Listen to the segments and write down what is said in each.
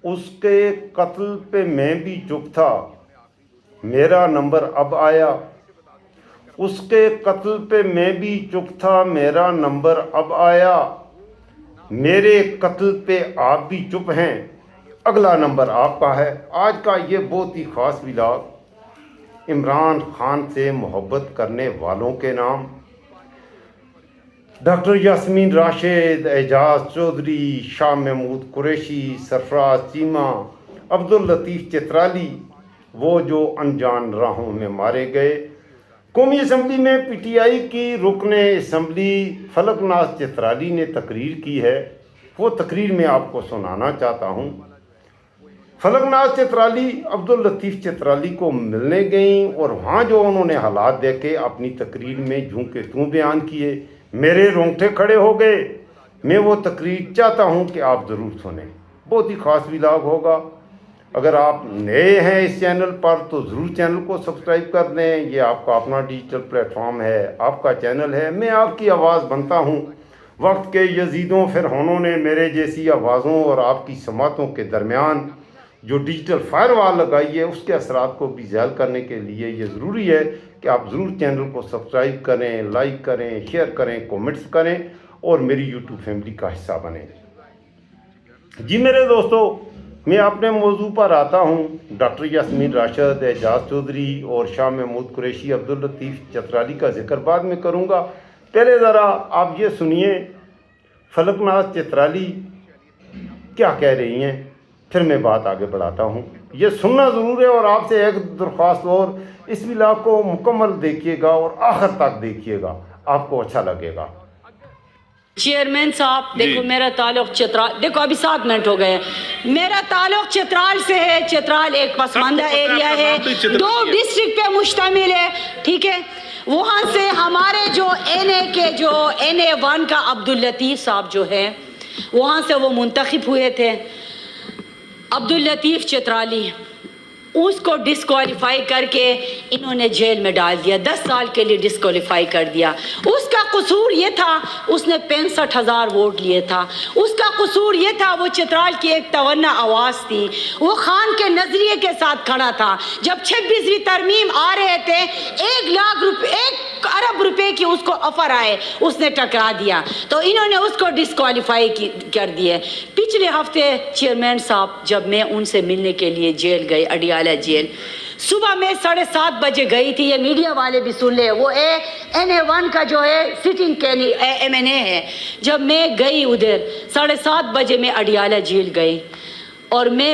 اس کے قتل پہ میں بھی چپ تھا، میرا نمبر اب آیا۔ اس کے قتل پہ میں بھی چپ تھا، میرا نمبر اب آیا۔ میرے قتل پہ آپ بھی چپ ہیں، اگلا نمبر آپ کا ہے۔ آج کا یہ بہت ہی خاص ولاگ عمران خان سے محبت کرنے والوں کے نام: ڈاکٹر یاسمین راشد، اعجاز چودھری، شاہ محمود قریشی، سرفراز چیمہ، عبداللطیف چترالی، وہ جو انجان راہوں میں مارے گئے۔ قومی اسمبلی میں پی ٹی آئی کی رکن اسمبلی فلک ناز چترالی نے تقریر کی ہے، وہ تقریر میں آپ کو سنانا چاہتا ہوں۔ فلک ناز چترالی عبداللطیف چترالی کو ملنے گئیں اور وہاں جو انہوں نے حالات دیکھے اپنی تقریر میں جوں کے توں بیان کیے، میرے رونگٹے کھڑے ہو گئے۔ میں وہ تقریر چاہتا ہوں کہ آپ ضرور سنیں، بہت ہی خاص ولاگ ہوگا۔ اگر آپ نئے ہیں اس چینل پر تو ضرور چینل کو سبسکرائب کر دیں، یہ آپ کا اپنا ڈیجیٹل پلیٹ فارم ہے، آپ کا چینل ہے، میں آپ کی آواز بنتا ہوں۔ وقت کے یزیدوں فرعونوں نے میرے جیسی آوازوں اور آپ کی سماعتوں کے درمیان جو ڈیجیٹل فائر وال لگائی ہے، اس کے اثرات کو بھی ذیل کرنے کے لیے یہ ضروری ہے کہ آپ ضرور چینل کو سبسکرائب کریں، لائک کریں، شیئر کریں، کومنٹس کریں اور میری یوٹیوب فیملی کا حصہ بنیں۔ جی میرے دوستو، میں اپنے موضوع پر آتا ہوں۔ ڈاکٹر یاسمین راشد، اعجاز چودھری اور شاہ محمود قریشی، عبداللطیف چترالی کا ذکر بعد میں کروں گا۔ پہلے ذرا آپ یہ سنیے فلک ناز چترالی کیا کہہ رہی ہیں، پھر میں بات آگے بڑھاتا ہوں۔ یہ سننا ضرور ہے، اور آپ سے ایک درخواست اور، اس ولاگ کو مکمل دیکھیے گا اور آخر تک دیکھیے گا، آپ کو اچھا لگے گا۔ چیئرمین صاحب دیکھو، میرا تعلق چترال، دیکھو ابھی 7 منٹ ہو گئے، میرا تعلق چترال سے ہے۔ چترال ایک پسماندہ ایریا ہے، 2 ڈسٹرکٹ پہ مشتمل ہے، ٹھیک ہے۔ وہاں سے ہمارے جو NA1 کا عبداللطیف صاحب جو ہے، وہاں سے وہ منتخب ہوئے تھے، عبداللطیف چترالی، اس کو ڈسکوالیفائی کر کے انہوں نے جیل میں ڈال دیا، 10 سال کے لیے ڈسکوالیفائی کر دیا۔ اس کا قصور یہ تھا، اس نے 65,000 ووٹ لیے تھا۔ اس کا قصور یہ تھا، وہ چترال کی ایک توانا آواز تھی، وہ خان کے نظریے کے ساتھ کھڑا تھا۔ جب 26ویں ترمیم آ رہے تھے، 1 ارب روپے کی اس کو آفر آئے، اس نے ٹکرا دیا، تو انہوں نے اس کو ڈسکوالیفائی کر دیے۔ پچھلے ہفتے چیئرمین صاحب جب میں ان سے ملنے کے لیے جیل گئی، اڈیالہ جیل، صبح میں 7:30 بجے گئی تھی، یہ میڈیا والے بھی سن لے، وہ NA1 کا جو ہے سٹنگ MNA ہے۔ جب میں گئی ادھر 7:30 بجے میں اڈیالہ جیل گئی، اور میں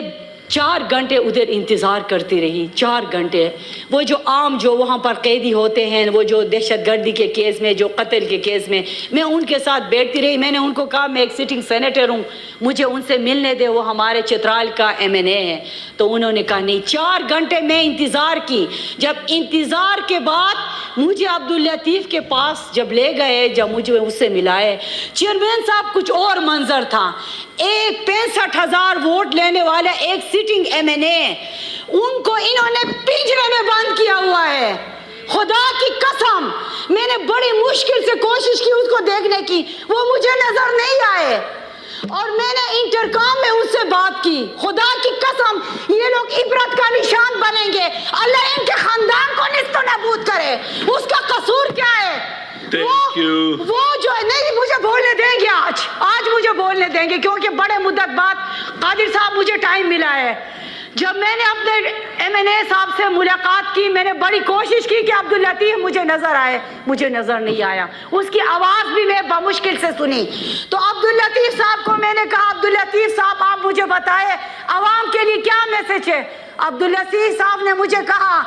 4 گھنٹے ادھر انتظار کرتی رہی، 4 گھنٹے۔ وہ جو عام جو وہاں پر قیدی ہوتے ہیں، وہ جو دہشت گردی کے کیس میں، جو قتل کے کیس میں ان کے ساتھ بیٹھتی رہی۔ میں نے ان کو کہا میں ایک سٹنگ سینیٹر ہوں، مجھے ان سے ملنے دے، وہ ہمارے چترال کا MNA ہے۔ تو انہوں نے کہا نہیں۔ 4 گھنٹے میں انتظار کی۔ جب انتظار کے بعد مجھے عبداللطیف کے پاس جب لے گئے، جب مجھے اس سے ملائے، چیئرمین صاحب کچھ اور منظر تھا۔ 65,000 ووٹ لینے والا ایک سٹنگ MNA، ان کو انہوں نے پنجرے میں بند کیا ہوا ہے۔ خدا کی قسم، میں نے بڑی مشکل سے کوشش کی اس کو دیکھنے کی، وہ مجھے نظر نہیں آئے، اور میں نے انٹرکام میں اس سے بات کی۔ خدا کی قسم، یہ لوگ عبرت کا نشان بنیں گے، اللہ ان کے خاندان کو نیست و نابود کرے۔ اس کا قصور کیا ہے؟ وہ جو نہیں، مجھے بولنے دیں گے، آج مجھے بولنے دیں گے، کیونکہ بڑے مدت بعد قادر صاحب مجھے ٹائم ملا ہے۔ جب میں نے اپنے MNA صاحب سے ملاقات کی، میں نے بڑی کوشش کی کہ عبداللطیف مجھے نظر آئے، مجھے نظر نہیں آیا۔ اس کی آواز بھی میں بمشکل سے سنی۔ تو عبداللطیف صاحب کو میں نے کہا، عبداللطیف صاحب آپ مجھے بتائیں عوام کے لیے کیا میسج ہے؟ عبداللطیف صاحب نے مجھے کہا،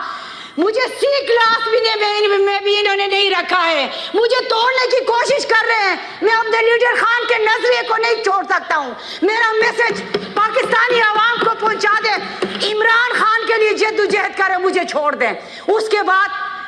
مجھے C کلاس میں بھی انہوں نے نہیں رکھا ہے، مجھے توڑنے کی کوشش کر رہے ہیں، میں اپنے لیڈر خان کے نظریے کو نہیں چھوڑ سکتا ہوں۔ میرا میسج پاکستانی عوام کو پہنچا دیں، عمران خان کے لیے جدوجہد کریں، مجھے چھوڑ دیں۔ اس کے بعد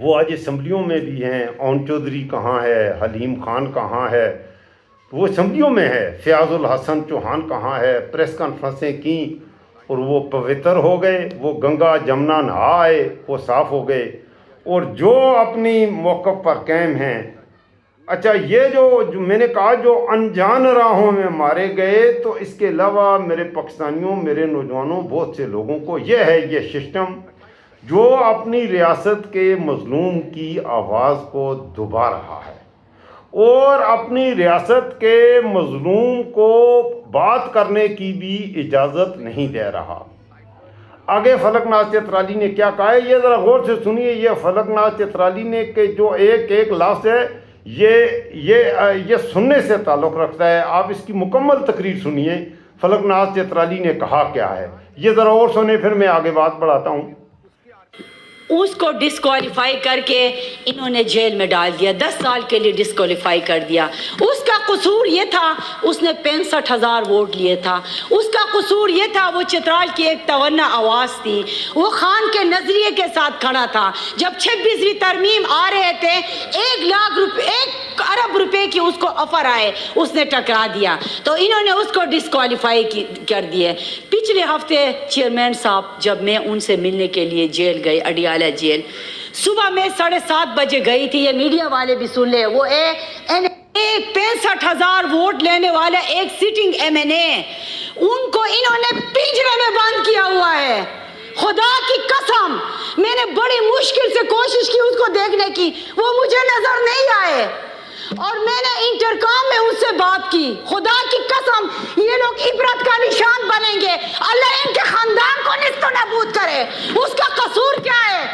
وہ آج اسمبلیوں میں بھی ہیں. اون چودھری کہاں ہے, حلیم خان کہاں ہے, وہ اسمبلیوں میں ہے. فیاض الحسن چوہان کہاں ہے, پریس کانفرنسیں کیں اور وہ پوتر ہو گئے, وہ گنگا جمنا نہا آئے, وہ صاف ہو گئے. اور جو اپنی موقف پر قائم ہیں. اچھا, یہ جو میں نے کہا جو انجان راہوں میں مارے گئے, تو اس کے علاوہ میرے پاکستانیوں, میرے نوجوانوں, بہت سے لوگوں کو یہ سسٹم جو اپنی ریاست کے مظلوم کی آواز کو دبا رہا ہے اور اپنی ریاست کے مظلوم کو بات کرنے کی بھی اجازت نہیں دے رہا. آگے فلک ناز چترالی نے کیا کہا ہے, یہ ذرا غور سے سنیے. یہ فلک ناز چترالی نے کہ جو ایک لفظ ہے یہ سننے سے تعلق رکھتا ہے. آپ اس کی مکمل تقریر سنیے. فلک ناز چترالی نے کہا کیا ہے, یہ ذرا اور سنیں, پھر میں آگے بات بڑھاتا ہوں. اس کو ڈسکوالیفائی کر کے انہوں نے جیل میں ڈال دیا, 10 سال کے لیے ڈسکوالیفائی کر دیا. اس کا قصور یہ تھا اس نے 65,000 ووٹ لیے تھا. اس کا قصور یہ تھا وہ چترال کی ایک توانا آواز تھی, وہ خان کے نظریے کے ساتھ کھڑا تھا. جب 26ویں ترمیم آ رہے تھے, 1 ارب روپے کی اس کو آفر آئے, اس نے ٹکرا دیا, تو انہوں نے اس کو ڈسکوالیفائی کر دیے. پچھلے ہفتے چیئرمین صاحب جب میں ان سے ملنے کے لیے جیل گئی, اڈیالہ جیل, صبح میں 7:30 بجے گئی تھی. یہ میڈیا والے بھی سن لے, وہ 65,000 ووٹ لینے والا ایک سٹنگ MNA, ان کو انہوں نے پنجرے میں بند کیا ہوا ہے. خدا کی قسم, میں نے بڑی مشکل سے کوشش کی اس کو دیکھنے کی, وہ مجھے نظر نہیں آئے, اور میں نے انٹرکام میں ان سے بات کی. خدا کی قسم, یہ لوگ عبرت کا نشان بنیں گے. اللہ ان کے خاندان کو نیست و نابود کرے. اس کا قصور کیا ہے؟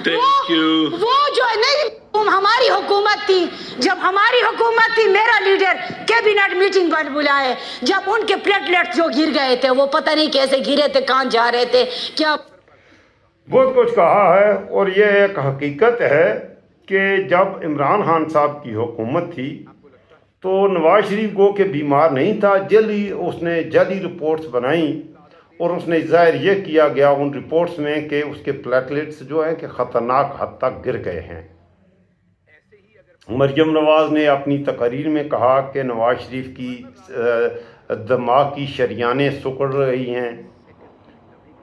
وہ جو نہیں, ہماری حکومت تھی, جب ہماری حکومت تھی میرا لیڈر کیبنٹ میٹنگ پر بلائے, جب ان کے پلیٹلیٹس جو گر گئے تھے, وہ پتہ نہیں کیسے گرے تھے, کہاں جا رہے تھے, کیا بہت کچھ کہا ہے. اور یہ ایک حقیقت ہے کہ جب عمران خان صاحب کی حکومت تھی تو نواز شریف گو کہ بیمار نہیں تھا, اس نے جعلی رپورٹس بنائیں اور اس نے ظاہر یہ کیا گیا ان رپورٹس میں کہ اس کے پلیٹلیٹس جو ہیں کہ خطرناک حد تک گر گئے ہیں. مریم نواز نے اپنی تقریر میں کہا کہ نواز شریف کی دماغ کی شریانیں سکڑ رہی ہیں.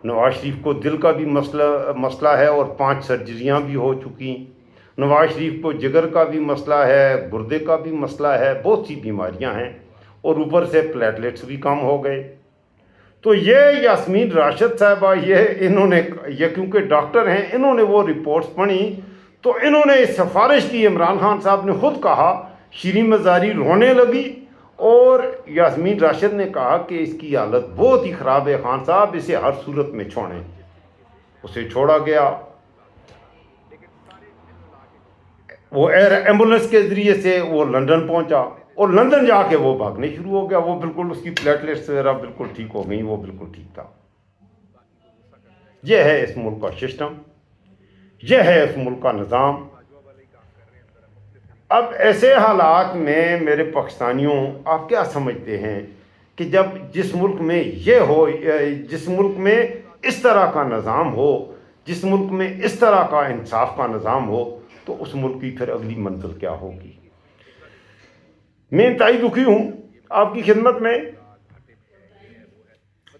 نواز شریف کو دل کا بھی مسئلہ ہے اور 5 سرجریاں بھی ہو چکی. نواز شریف کو جگر کا بھی مسئلہ ہے, گردے کا بھی مسئلہ ہے, بہت سی بیماریاں ہیں, اور اوپر سے پلیٹلیٹس بھی کم ہو گئے. تو یہ یاسمین راشد صاحبہ, یہ کیونکہ ڈاکٹر ہیں, انہوں نے وہ رپورٹس پڑھی تو انہوں نے سفارش کی. عمران خان صاحب نے خود کہا, شیریں مزاری رونے لگی, اور یاسمین راشد نے کہا کہ اس کی حالت بہت ہی خراب ہے, خان صاحب اسے ہر صورت میں چھوڑیں. اسے چھوڑا گیا, وہ ایمبولنس کے ذریعے سے وہ لندن پہنچا, اور لندن جا کے وہ بھاگنے شروع ہو گیا. وہ بالکل اس کی پلیٹلیٹس وغیرہ بالکل ٹھیک ہو گئیں, وہ بالکل ٹھیک تھا. یہ ہے اس ملک کا سسٹم, یہ ہے اس ملک کا نظام. اب ایسے حالات میں میرے پاکستانیوں, آپ کیا سمجھتے ہیں کہ جس ملک میں یہ ہو, جس ملک میں اس طرح کا نظام ہو, جس ملک میں اس طرح کا انصاف کا نظام ہو, تو اس ملک کی پھر اگلی منزل کیا ہوگی؟ میں انتہائی دکھی ہوں آپ کی خدمت میں.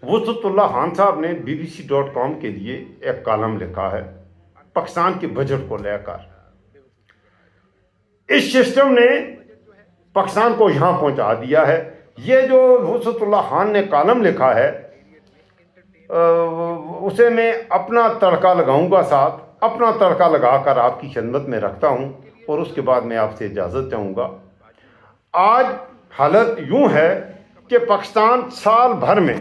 وسعت اللہ خان صاحب نے BBC.com کے لیے ایک کالم لکھا ہے پاکستان کے بجٹ کو لے کر. اس سسٹم نے پاکستان کو یہاں پہنچا دیا ہے. یہ جو وسعت اللہ خان نے کالم لکھا ہے اسے میں اپنا تڑکا لگاؤں گا, ساتھ اپنا تڑکا لگا کر آپ کی خدمت میں رکھتا ہوں, اور اس کے بعد میں آپ سے اجازت چاہوں گا. آج حالت یوں ہے کہ پاکستان سال بھر میں,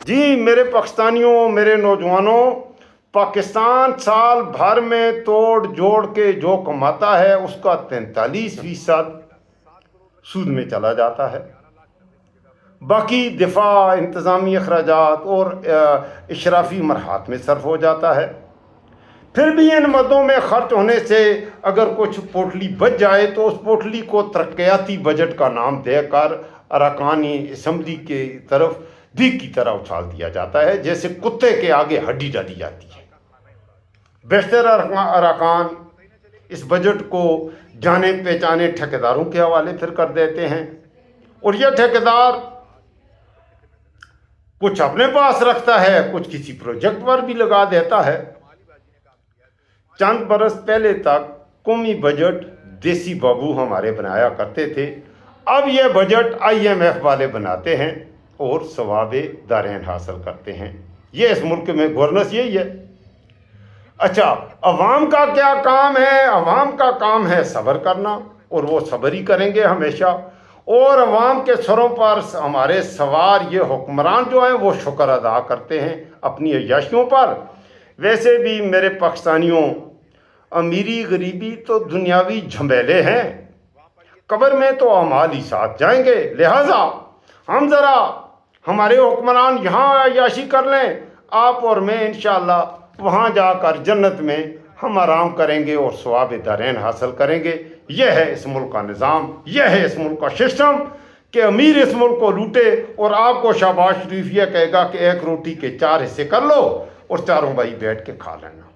جی میرے پاکستانیوں, میرے نوجوانوں, پاکستان سال بھر میں توڑ جوڑ کے جو کماتا ہے اس کا 43% سود میں چلا جاتا ہے. باقی دفاع, انتظامی اخراجات اور اشرافی مرحات میں صرف ہو جاتا ہے. پھر بھی ان مدوں میں خرچ ہونے سے اگر کچھ پوٹلی بچ جائے تو اس پوٹلی کو ترقیاتی بجٹ کا نام دے کر ارکان اسمبلی کی طرف بھیک کی طرح اچھال دیا جاتا ہے, جیسے کتے کے آگے ہڈی ڈالی جاتی ہے. بیشتر ارکان اس بجٹ کو جانے پہچانے ٹھیکیداروں کے حوالے پھر کر دیتے ہیں، اور یہ ٹھیکیدار کچھ اپنے پاس رکھتا ہے، کچھ کسی پروجیکٹ پر بھی لگا دیتا ہے۔ چند برس پہلے تک قومی بجٹ دیسی بابو ہمارے بنایا کرتے تھے، اب یہ بجٹ IMF والے بناتے ہیں اور ثواب دارین حاصل کرتے ہیں۔ یہ اس ملک میں گورننس یہی ہے۔ اچھا، عوام کا کیا کام ہے؟ عوام کا کام ہے صبر کرنا، اور وہ صبر ہی کریں گے ہمیشہ، اور عوام کے سروں پر ہمارے سوار یہ حکمران جو ہیں وہ شکر ادا کرتے ہیں اپنی عیاشیوں پر۔ ویسے بھی میرے پاکستانیوں، امیری غریبی تو دنیاوی جھمیلے ہیں، قبر میں تو اعمال ہی ساتھ جائیں گے، لہٰذا ہم ذرا ہمارے حکمران یہاں عیاشی کر لیں، آپ اور میں انشاءاللہ وہاں جا کر جنت میں ہم آرام کریں گے اور ثواب دارین حاصل کریں گے۔ یہ ہے اس ملک کا نظام، یہ ہے اس ملک کا سسٹم کہ امیر اس ملک کو لوٹے اور آپ کو شہباز شریف یہ کہے گا کہ ایک روٹی کے 4 حصے کر لو اور چاروں بھائی بیٹھ کے کھا لینا۔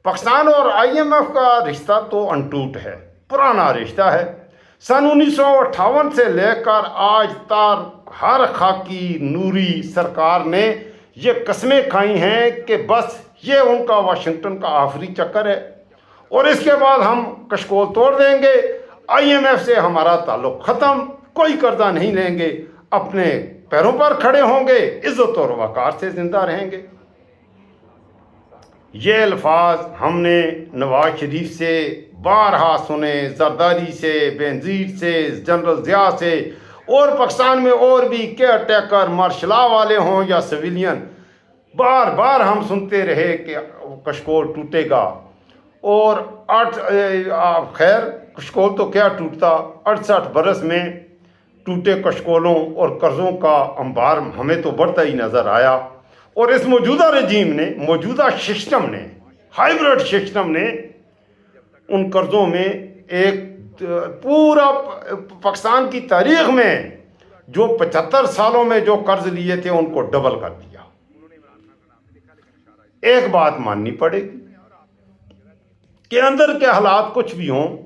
پاکستان اور IMF کا رشتہ تو انٹوٹ ہے، پرانا رشتہ ہے۔ سن 1958 سے لے کر آج تک ہر خاکی نوری سرکار نے یہ قسمیں کھائی ہیں کہ بس یہ ان کا واشنگٹن کا آخری چکر ہے، اور اس کے بعد ہم کشکول توڑ دیں گے، IMF سے ہمارا تعلق ختم، کوئی قرضہ نہیں لیں گے، اپنے پیروں پر کھڑے ہوں گے، عزت اور وقار سے زندہ رہیں گے۔ یہ الفاظ ہم نے نواز شریف سے بارہا سنے، زرداری سے، بینظیر سے، جنرل ضیاء سے، اور پاکستان میں اور بھی کیئر ٹیکر مارشل لاء والے ہوں یا سویلین، بار بار ہم سنتے رہے کہ کشکول ٹوٹے گا، اور خیر کشکول تو کیا ٹوٹتا، 68 برس میں ٹوٹے کشکولوں اور قرضوں کا انبار ہمیں تو بڑھتا ہی نظر آیا، اور اس موجودہ رجیم نے، موجودہ سسٹم نے، ہائیبرڈ سسٹم نے ان قرضوں میں ایک پورا پاکستان کی تاریخ میں جو 75 سالوں میں جو قرض لیے تھے ان کو ڈبل کر دیا۔ ایک بات ماننی پڑے گی کہ اندر کے حالات کچھ بھی ہوں،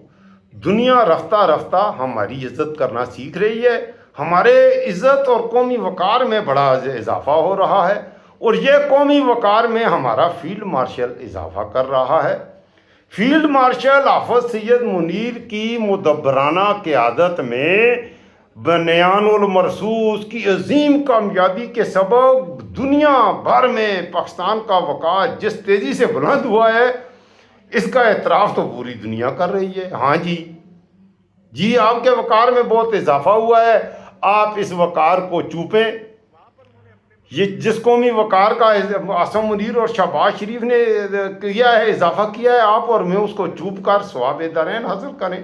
دنیا رفتہ رفتہ ہماری عزت کرنا سیکھ رہی ہے، ہمارے عزت اور قومی وقار میں بڑا اضافہ ہو رہا ہے، اور یہ قومی وقار میں ہمارا فیلڈ مارشل اضافہ کر رہا ہے۔ فیلڈ مارشل حافظ سید منیر کی مدبرانہ قیادت میں بنیان المرصوص کی عظیم کامیابی کے سبب دنیا بھر میں پاکستان کا وقار جس تیزی سے بلند ہوا ہے، اس کا اعتراف تو پوری دنیا کر رہی ہے۔ ہاں جی آپ کے وقار میں بہت اضافہ ہوا ہے، آپ اس وقار کو چوپیں۔ یہ جس قومی وقار کا عاصم منیر اور شہباز شریف نے کیا ہے، اضافہ کیا ہے، آپ اور میں اس کو چوپ کر ثواب دارین حاصل کریں۔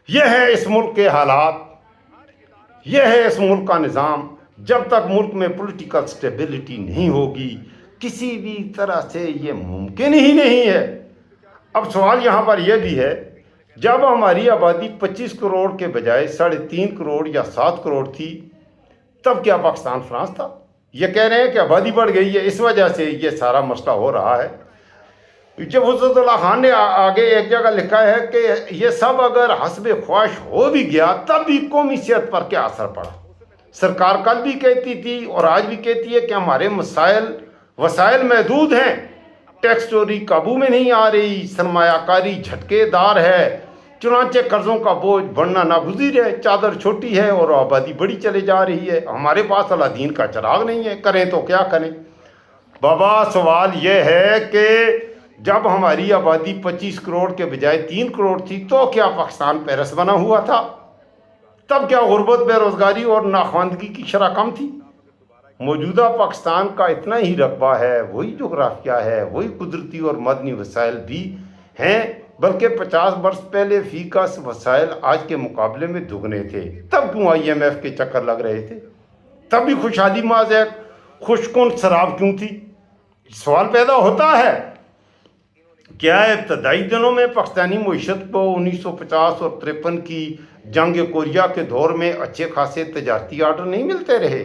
یہ ہے اس ملک کے حالات، یہ ہے اس ملک کا نظام۔ جب تک ملک میں پولیٹیکل سٹیبلٹی نہیں ہوگی، کسی بھی طرح سے یہ ممکن ہی نہیں ہے۔ اب سوال یہاں پر یہ بھی ہے، جب ہماری آبادی 25 کروڑ کے بجائے 3.5 کروڑ یا 7 کروڑ تھی، تب کیا پاکستان فرانس تھا؟ یہ کہہ رہے ہیں کہ آبادی بڑھ گئی ہے، اس وجہ سے یہ سارا مسئلہ ہو رہا ہے۔ جب حضرت اللہ خان نے آگے ایک جگہ لکھا ہے کہ یہ سب اگر حسب خواہش ہو بھی گیا تب بھی قومی صحت پر کیا اثر پڑا۔ سرکار کل بھی کہتی تھی اور آج بھی کہتی ہے کہ ہمارے وسائل محدود ہیں، ٹیکس چوری قابو میں نہیں آ رہی، سرمایہ کاری جھٹکے دار ہے، چنانچہ قرضوں کا بوجھ بڑھنا ناگزیر ہے، چادر چھوٹی ہے اور آبادی بڑی چلے جا رہی ہے، ہمارے پاس الدین کا چراغ نہیں ہے، کریں تو کیا کریں؟ بابا سوال یہ ہے کہ جب ہماری آبادی 25 کروڑ کے بجائے 3 کروڑ تھی تو کیا پاکستان پیرس بنا ہوا تھا؟ تب کیا غربت، بے روزگاری اور ناخواندگی کی شرح کم تھی؟ موجودہ پاکستان کا اتنا ہی رقبہ ہے، وہی جغرافیہ ہے، وہی قدرتی اور مدنی وسائل بھی ہیں، بلکہ 50 برس پہلے فی کا وسائل آج کے مقابلے میں دگنے تھے۔ تب کیوں IMF کے چکر لگ رہے تھے؟ تب بھی خوشحالی محض ایک خوشکن شراب کیوں تھی؟ سوال پیدا ہوتا ہے، کیا ابتدائی دنوں میں پاکستانی معیشت کو 1950 اور 53 کی جنگ کوریا کے دور میں اچھے خاصے تجارتی آرڈر نہیں ملتے رہے؟